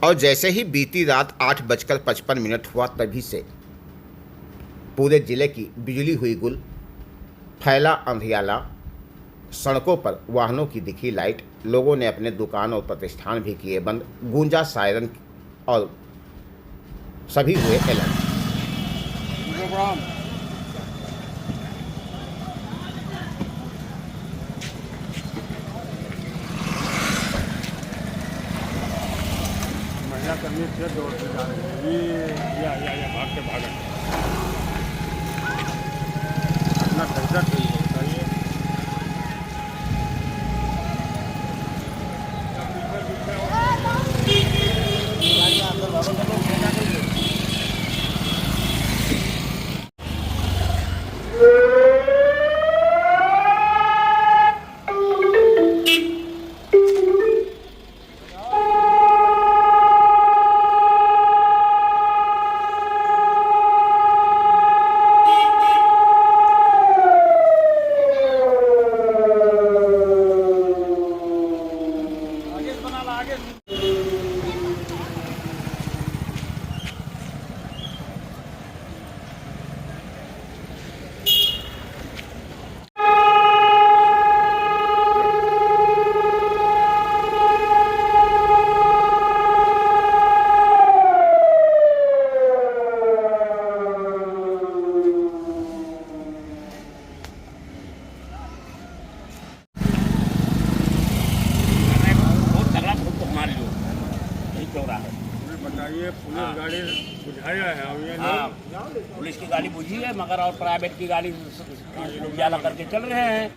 और जैसे ही बीती रात 8:55 हुआ तभी से पूरे ज़िले की बिजली हुई गुल, फैला अंधियाला, सड़कों पर वाहनों की दिखी लाइट, लोगों ने अपने दुकान और प्रतिष्ठान भी किए बंद, गूंजा सायरन और सभी हुए अलर्ट। महिला कर्मी से दौड़ते जा रहे हैं ये भाग के भागा अपना खर्चा कोई होता है। बताइए, पुलिस गाड़ी बुझाया है और ये लोग पुलिस की गाड़ी बुझी है मगर और प्राइवेट की गाड़ी उजाला करके चल रहे हैं।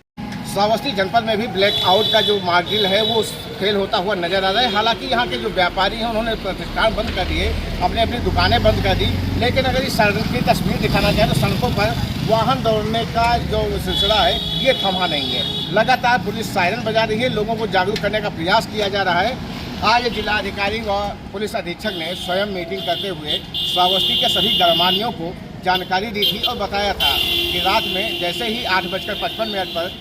श्रावस्ती जनपद में भी ब्लैक आउट का जो मार्जिन है वो फेल होता हुआ नजर आ रहा है। हालांकि यहाँ के जो व्यापारी हैं उन्होंने प्रतिष्ठान बंद कर दिए, अपने अपनी दुकानें बंद कर दी, लेकिन अगर इस सड़क की तस्वीर दिखाना चाहे तो सड़कों पर वाहन दौड़ने का जो सिलसिला है ये थमा नहीं है। लगातार पुलिस सायरन बजा रही है, लोगों को जागरूक करने का प्रयास किया जा रहा है। आज जिलाधिकारी व पुलिस अधीक्षक ने स्वयं मीटिंग करते हुए श्रावस्ती के सभी गणमान्यों को जानकारी दी थी और बताया था कि रात में जैसे ही 8:55 पर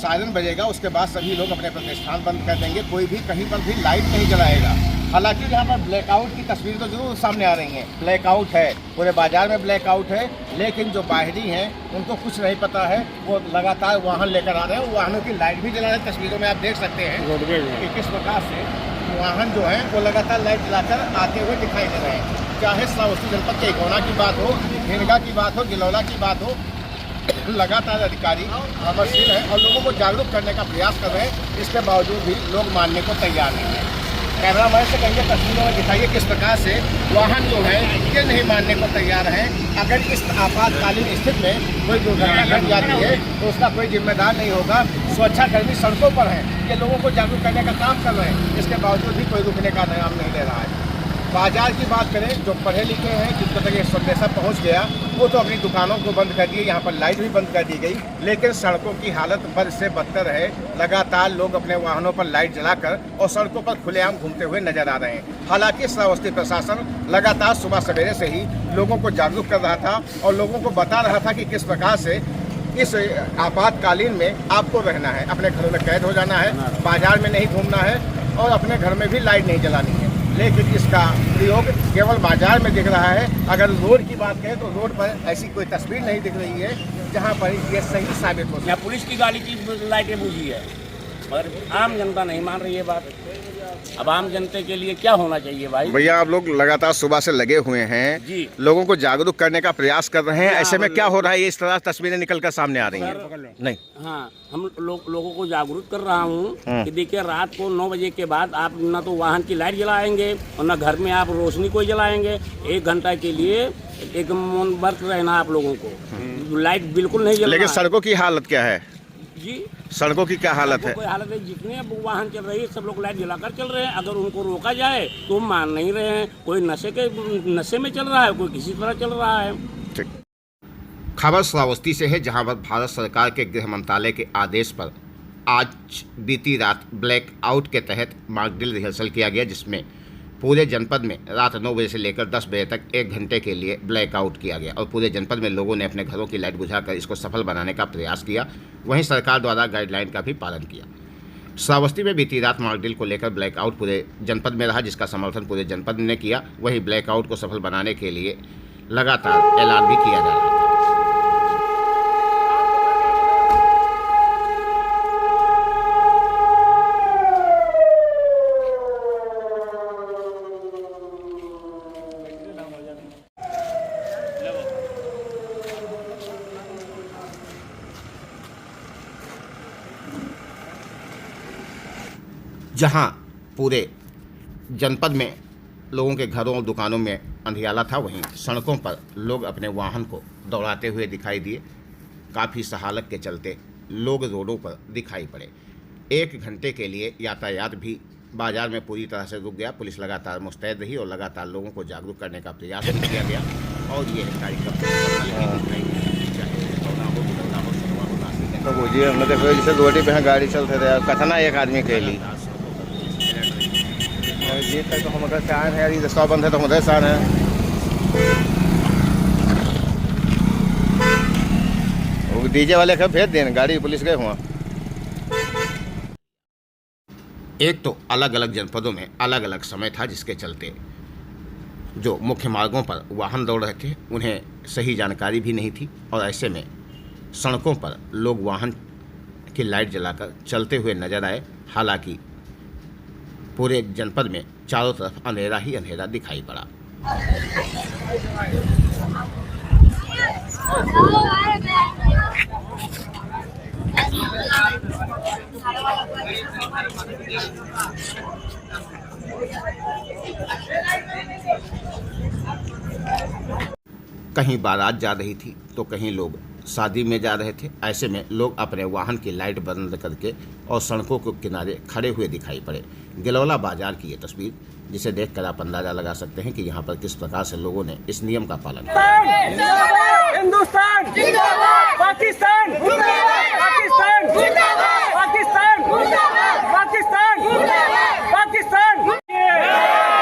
सायरन बजेगा उसके बाद सभी लोग अपने प्रतिष्ठान बंद कर देंगे, कोई भी कहीं पर भी लाइट नहीं जलाएगा। हालांकि यहाँ पर ब्लैकआउट की तस्वीर तो जरूर सामने आ रही है, ब्लैकआउट है, पूरे बाजार में ब्लैकआउट है, लेकिन जो बाहरी हैं उनको कुछ नहीं पता है, वो लगातार वाहन लेकर आ रहे हैं, वाहनों की लाइट भी जला रहे हैं। तस्वीरों में आप देख सकते हैं कि किस प्रकार से वाहन जो है वो लगातार लाइट जलाकर आते हुए दिखाई दे रहे हैं। चाहे श्रावस्ती जनपद के इकोना की बात हो, हिनगा की बात हो, गिलौला की बात हो, लगातार अधिकारी अमरशील है और लोगों को जागरूक करने का प्रयास कर रहे हैं। इसके बावजूद भी लोग मानने को तैयार नहीं है। कैमरामैन से कहिए तस्वीरों में दिखाइए किस प्रकार से वाहन जो है ये नहीं मानने को तैयार है। अगर इस आपातकालीन स्थिति में कोई दुर्घटना घट जाती है तो उसका कोई जिम्मेदार नहीं होगा। सुरक्षाकर्मी सड़कों पर हैं, ये लोगों को जागरूक करने का काम कर रहे हैं, इसके बावजूद भी कोई रुकने का नाम नहीं ले रहा है। बाजार की बात करें, जो पढ़े लिखे हैं जिनको तक ये संदेशा पहुंच गया वो तो अपनी दुकानों को बंद कर दिए, यहाँ पर लाइट भी बंद कर दी गई, लेकिन सड़कों की हालत बद से बदतर है। लगातार लोग अपने वाहनों पर लाइट जलाकर और सड़कों पर खुलेआम घूमते हुए नजर आ रहे हैं। हालांकि श्रावस्ती प्रशासन लगातार सुबह सवेरे से ही लोगों को जागरूक कर रहा था और लोगों को बता रहा था कि किस प्रकार से इस आपातकालीन में आपको रहना है, अपने घरों में कैद हो जाना है, बाजार में नहीं घूमना है और अपने घर में भी लाइट नहीं जलानी है। लेकिन इसका प्रयोग केवल बाजार में दिख रहा है। अगर रोड की बात करें तो रोड पर ऐसी कोई तस्वीर नहीं दिख रही है जहां पर ये सही साबित हो। यहाँ पुलिस की गाड़ी की लाइटें बुझी है मगर आम जनता नहीं मान रही है बात। अब आम जनता के लिए क्या होना चाहिए भाई? भैया आप लोग लगातार सुबह से लगे हुए हैं जी, लोगों को जागरूक करने का प्रयास कर रहे हैं, ऐसे में क्या हो रहा है? ये इस तरह तस्वीरें निकल कर सामने आ रही हैं। नहीं, हाँ, हम लोगों को जागरूक कर रहा हूँ कि देखिए रात को 9 बजे के बाद आप ना तो वाहन की लाइट जलाएंगे और ना घर में आप रोशनी कोई जलाएंगे। 1 घंटा के लिए एक बर्थ रहना आप लोगों को, लाइट बिल्कुल नहीं जलाना। लेकिन सड़कों की हालत क्या है जी, सड़कों की क्या हालत है? कोई हालत है, जितने वाहन चल रही है सब लोग लाइट जलाकर चल रहे हैं। अगर उनको रोका जाए तो मान नहीं रहे हैं। कोई नशे में चल रहा है, कोई किसी तरह चल रहा है। खबर श्रावस्ती से है, जहां पर भारत सरकार के गृह मंत्रालय के आदेश पर आज बीती रात ब्लैक आउट के तहत मॉक ड्रिल रिहर्सल किया गया, जिसमें पूरे जनपद में रात 9 बजे से लेकर 10 बजे तक 1 घंटे के लिए ब्लैक आउट किया गया और पूरे जनपद में लोगों ने अपने घरों की लाइट बुझाकर इसको सफल बनाने का प्रयास किया। वहीं सरकार द्वारा गाइडलाइन का भी पालन किया। श्रावस्ती में बीती रात मॉकड्रिल को लेकर ब्लैकआउट पूरे जनपद में रहा, जिसका समर्थन पूरे जनपद ने किया। वहीं ब्लैकआउट को सफल बनाने के लिए लगातार ऐलान भी किया जा रहा था। जहां पूरे जनपद में लोगों के घरों और दुकानों में अंधियाला था, वहीं सड़कों पर लोग अपने वाहन को दौड़ाते हुए दिखाई दिए। काफ़ी सहालत के चलते लोग रोडों पर दिखाई पड़े। 1 घंटे के लिए यातायात भी बाजार में पूरी तरह से रुक गया। पुलिस लगातार मुस्तैद रही और लगातार लोगों को जागरूक करने का प्रयास भी किया गया और ये कार्यक्रम तो बुझिए हम देखो जैसे रोटी पे गाड़ी चलते थे कथना एक आदमी के लिए ये तक तो हमारे शान है, ये रास्ता बंद है तो हमारे शान है। वो डीजे वाले का भेज दें, गाड़ी पुलिस गए हुआ। एक तो अलग अलग जनपदों में अलग अलग समय था, जिसके चलते जो मुख्य मार्गों पर वाहन दौड़ रहे थे उन्हें सही जानकारी भी नहीं थी और ऐसे में सड़कों पर लोग वाहन की लाइट जलाकर चलते हुए नजर आए। हालांकि पूरे जनपद में चारों तरफ अंधेरा ही अंधेरा दिखाई पड़ा। कहीं बारात जा रही थी तो कहीं लोग शादी में जा रहे थे। ऐसे में लोग अपने वाहन की लाइट बंद करके और सड़कों के किनारे खड़े हुए दिखाई पड़े। गिलौला बाजार की ये तस्वीर, जिसे देखकर आप अंदाजा लगा सकते हैं कि यहाँ पर किस प्रकार से लोगों ने इस नियम का पालन किया। हिंदुस्तान जिंदाबाद, पाकिस्तान जिंदाबाद, पाकिस्तान जिंदाबाद, पाकिस्तान जिंदाबाद, पाकिस्तान जिंदाबाद, पाकिस्तान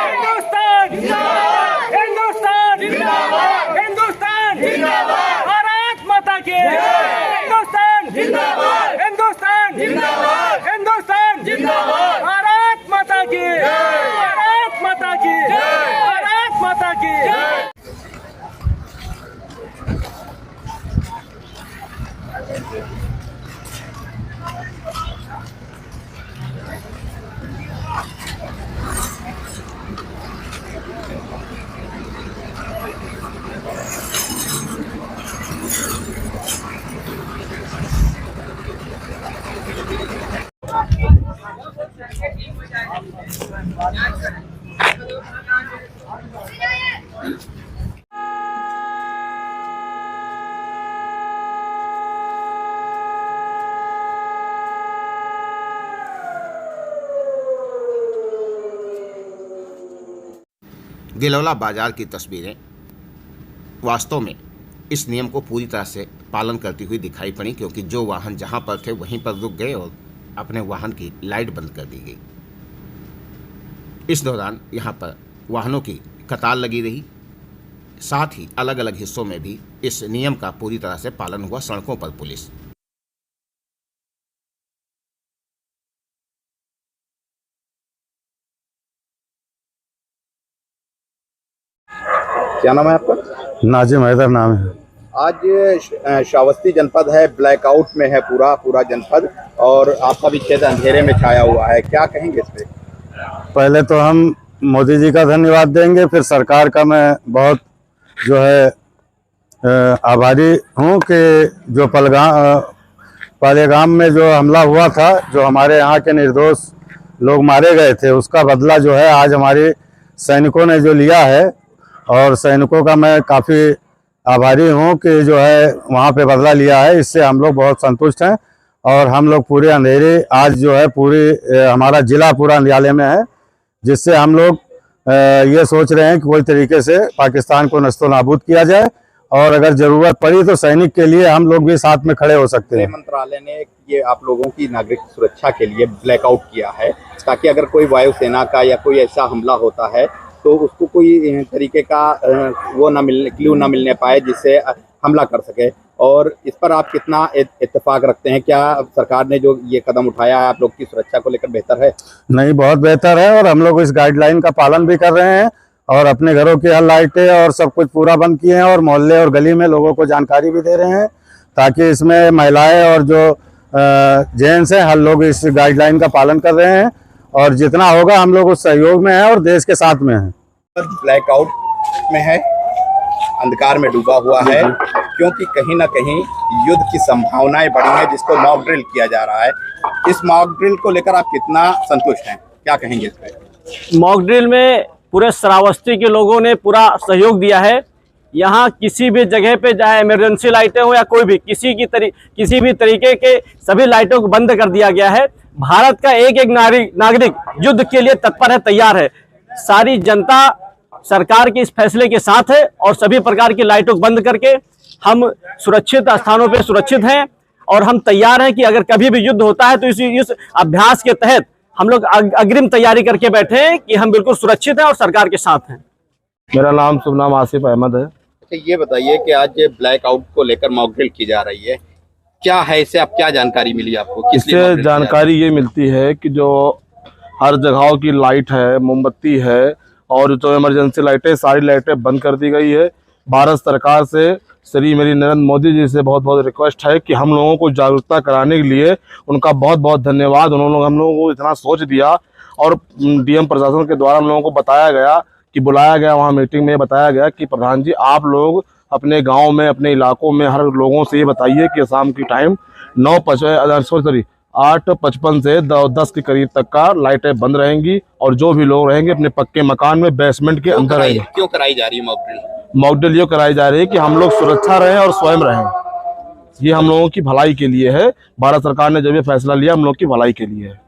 हिंदुस्तान जिंदाबाद, हिंदुस्तान जिंदाबाद, हिंदुस्तान जिंदाबाद, भारत माता की हिंदुस्तान जिंदाबाद, हिंदुस्तान जिंदाबाद, हिंदुस्तान जिंदाबाद, भारत माता की, भारत माता की, भारत माता की। गिलौला बाजार की तस्वीरें वास्तव में इस नियम को पूरी तरह से पालन करती हुई दिखाई पड़ी, क्योंकि जो वाहन जहां पर थे वहीं पर रुक गए और अपने वाहन की लाइट बंद कर दी गई। इस दौरान यहां पर वाहनों की कतार लगी रही। साथ ही अलग अलग हिस्सों में भी इस नियम का पूरी तरह से पालन हुआ। सड़कों पर पुलिस क्या नाम है आपका? नाजिम हैदर नाम है। आज श्रावस्ती जनपद है, ब्लैकआउट में है पूरा जनपद और आपका भी क्षेत्र अंधेरे में छाया हुआ है, क्या कहेंगे इस पे? पहले तो हम मोदी जी का धन्यवाद देंगे, फिर सरकार का मैं बहुत जो है आभारी हूँ कि जो पहलगाम में जो हमला हुआ था, जो हमारे यहाँ के निर्दोष लोग मारे गए थे, उसका बदला जो है आज हमारे सैनिकों ने जो लिया है और सैनिकों का मैं काफ़ी आभारी हूँ कि जो है वहाँ पे बदला लिया है। इससे हम लोग बहुत संतुष्ट हैं और हम लोग पूरे अंधेरे आज जो है हमारा जिला पूरा अंधियाले में है, जिससे हम लोग ये सोच रहे हैं कि कोई तरीके से पाकिस्तान को नस्तो नाबूद किया जाए और अगर ज़रूरत पड़ी तो सैनिक के लिए हम लोग भी साथ में खड़े हो सकते हैं। मंत्रालय ने ये आप लोगों की नागरिक सुरक्षा के लिए ब्लैकआउट किया है, ताकि अगर कोई वायुसेना का या कोई ऐसा हमला होता है तो उसको कोई तरीके का क्लू ना मिलने पाए जिससे हमला कर सके। और इस पर आप कितना इत्तेफाक रखते हैं? क्या सरकार ने जो ये कदम उठाया है आप लोग की सुरक्षा को लेकर बेहतर है? नहीं, बहुत बेहतर है और हम लोग इस गाइडलाइन का पालन भी कर रहे हैं और अपने घरों की हर लाइटें और सब कुछ पूरा बंद किए हैं और मोहल्ले और गली में लोगों को जानकारी भी दे रहे हैं ताकि इसमें महिलाएं और जो जेंट्स हैं हर लोग इस गाइडलाइन का पालन कर रहे हैं और जितना होगा हम लोग उस सहयोग में हैं और देश के साथ में हैं। ब्लैकआउट में है, अंधकार में डूबा हुआ है क्योंकि कहीं ना कहीं युद्ध की संभावनाएं बढ़ी हैं जिसको मॉक ड्रिल किया जा रहा है। इस मॉक ड्रिल को लेकर आप कितना संतुष्ट हैं, क्या कहेंगे इस पर? मॉक ड्रिल में पूरे श्रावस्ती के लोगों ने पूरा सहयोग दिया है। यहाँ किसी भी जगह पे चाहे इमरजेंसी लाइटें हो या कोई भी किसी भी तरीके के सभी लाइटों को बंद कर दिया गया है। भारत का एक एक नागरिक युद्ध के लिए तत्पर है, तैयार है। सारी जनता सरकार के इस फैसले के साथ है और सभी प्रकार की लाइटों को बंद करके हम सुरक्षित स्थानों पे सुरक्षित हैं और हम तैयार हैं कि अगर कभी भी युद्ध होता है तो इस अभ्यास के तहत हम लोग अग्रिम तैयारी करके बैठे हैं कि हम बिल्कुल सुरक्षित हैं और सरकार के साथ हैं। मेरा नाम शुभ नाम आसिफ अहमद है। अच्छा, ये बताइए कि आज ब्लैकआउट को लेकर मॉक ड्रिल की जा रही है, क्या है इससे? आप क्या जानकारी मिली आपको? इससे जानकारी ये मिलती है कि जो हर जगहों की लाइट है, मोमबत्ती है और जो इमरजेंसी लाइटें, सारी लाइटें बंद कर दी गई है। भारत सरकार से श्री मेरी नरेंद्र मोदी जी से बहुत बहुत रिक्वेस्ट है कि हम लोगों को जागरूकता कराने के लिए उनका बहुत बहुत धन्यवाद। उन्होंने हम लोगों को इतना सोच दिया और डीएम प्रशासन के द्वारा हम लोगों को बताया गया कि बुलाया गया, वहाँ मीटिंग में बताया गया कि प्रधान जी आप लोग अपने गांव में, अपने इलाकों में हर लोगों से ये बताइए कि शाम की टाइम 8:55 से 10 के करीब तक का लाइटें बंद रहेंगी और जो भी लोग रहेंगे अपने पक्के मकान में बेसमेंट के अंदर रहेंगे। क्यों कराई जा रही है मॉक ड्रिल? मॉक ड्रिल ये कराई जा रही है कि हम लोग सुरक्षा रहें और स्वयं रहें। ये हम लोगों की भलाई के लिए है। भारत सरकार ने जब ये फैसला लिया हम लोग की भलाई के लिए है।